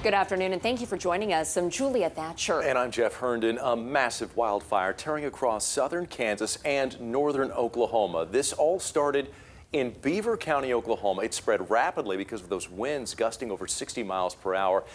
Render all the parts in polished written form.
Good afternoon, and thank you for joining us. I'm Julia Thatcher. And I'm Jeff Herndon. A massive wildfire tearing across southern Kansas and northern Oklahoma. This all started in Beaver County, Oklahoma. It spread rapidly because of those winds gusting over 60 miles per hour.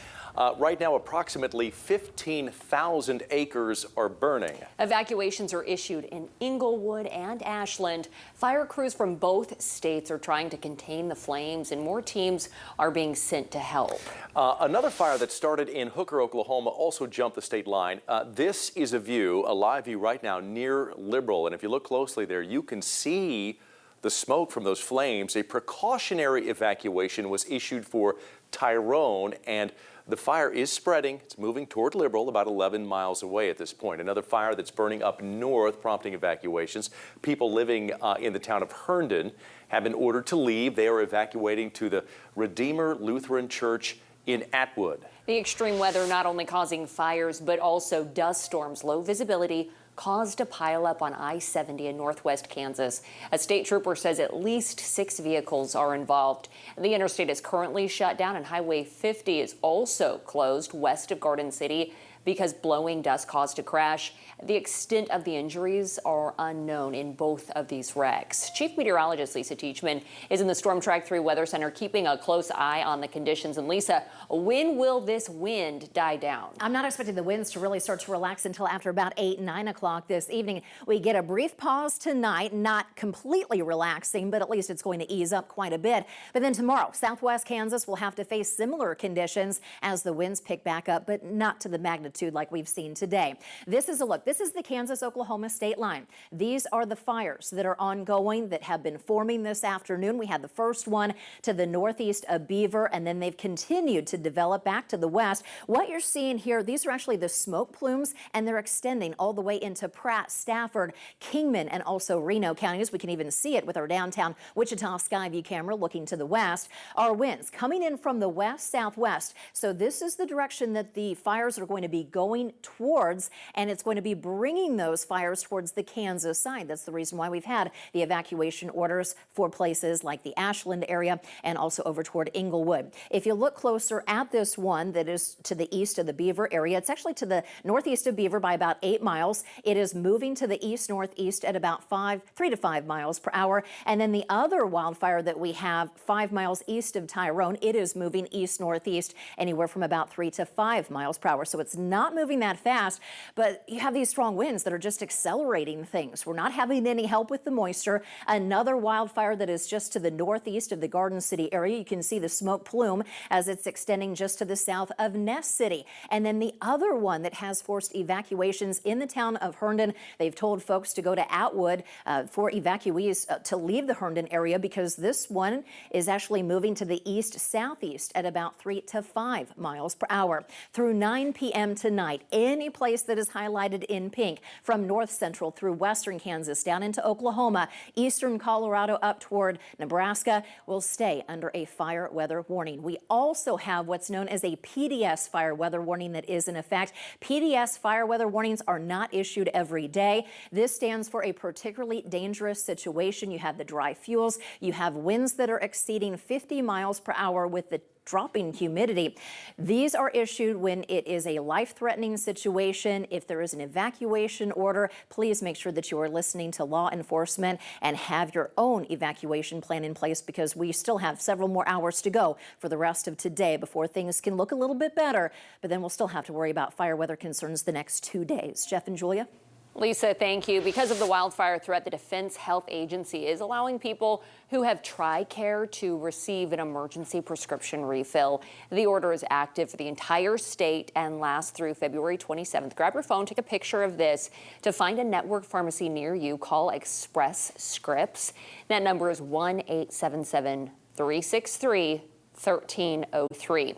Right now, approximately 15,000 acres are burning. Evacuations are issued in Englewood and Ashland. Fire crews from both states are trying to contain the flames, and more teams are being sent to help. Another fire that started in Hooker, Oklahoma, also jumped the state line. This is a live view right now near Liberal, and if you look closely there, you can see the smoke from those flames. A precautionary evacuation was issued for Tyrone, and the fire is spreading. It's moving toward Liberal, about 11 miles away at this point. Another fire that's burning up north, prompting evacuations. People living in the town of Herndon have been ordered to leave. They are evacuating to the Redeemer Lutheran Church in Atwood. The extreme weather not only causing fires, but also dust storms, low visibility, caused a pileup on I-70 in northwest Kansas. A state trooper says at least 6 vehicles are involved. The interstate is currently shut down, and Highway 50 is also closed west of Garden City because blowing dust caused a crash. The extent of the injuries are unknown in both of these wrecks. Chief Meteorologist Lisa Teachman is in the Storm Track 3 Weather Center keeping a close eye on the conditions. And Lisa, when will this wind die down? I'm not expecting the winds to really start to relax until after about 8, 9 o'clock this evening. We get a brief pause tonight, not completely relaxing, but at least it's going to ease up quite a bit. But then tomorrow, southwest Kansas will have to face similar conditions as the winds pick back up, but not to the magnitude like we've seen today. This is a look. This is the Kansas-Oklahoma state line. These are the fires that are ongoing that have been forming this afternoon. We had the first one to the northeast of Beaver, and then they've continued to develop back to the west. What you're seeing here, these are actually the smoke plumes, and they're extending all the way into Pratt, Stafford, Kingman, and also Reno counties. We can even see it with our downtown Wichita Skyview camera looking to the west. Our winds coming in from the west-southwest. So this is the direction that the fires are going to be going towards, and it's going to be bringing those fires towards the Kansas side. That's the reason why we've had the evacuation orders for places like the Ashland area and also over toward Englewood. If you look closer at this one that is to the east of the Beaver area, it's actually to the northeast of Beaver by about 8 miles. It is moving to the east-northeast at about 3 to 5 miles per hour. And then the other wildfire that we have 5 miles east of Tyrone, it is moving east-northeast anywhere from about 3 to 5 miles per hour. So it's not moving that fast, but you have these strong winds that are just accelerating things. We're not having any help with the moisture. Another wildfire that is just to the northeast of the Garden City area. You can see the smoke plume as it's extending just to the south of Ness City. And then the other one that has forced evacuations in the town of Herndon. They've told folks to go to Atwood for evacuees to leave the Herndon area because this one is actually moving to the east-southeast at about 3 to 5 miles per hour. Through 9 p.m. tonight, any place that is highlighted in pink from north central through western Kansas down into Oklahoma, eastern Colorado up toward Nebraska will stay under a fire weather warning. We also have what's known as a PDS fire weather warning that is in effect. PDS fire weather warnings are not issued every day. This stands for a particularly dangerous situation. You have the dry fuels, you have winds that are exceeding 50 miles per hour with the dropping humidity. These are issued when it is a life-threatening situation. If there is an evacuation order, please make sure that you are listening to law enforcement and have your own evacuation plan in place because we still have several more hours to go for the rest of today before things can look a little bit better. But then we'll still have to worry about fire weather concerns the next 2 days. Jeff and Julia? Lisa, thank you. Because of the wildfire threat, the Defense Health Agency is allowing people who have TRICARE to receive an emergency prescription refill. The order is active for the entire state and lasts through February 27th. Grab your phone, take a picture of this. To find a network pharmacy near you, call Express Scripts. That number is 1-877-363-1303.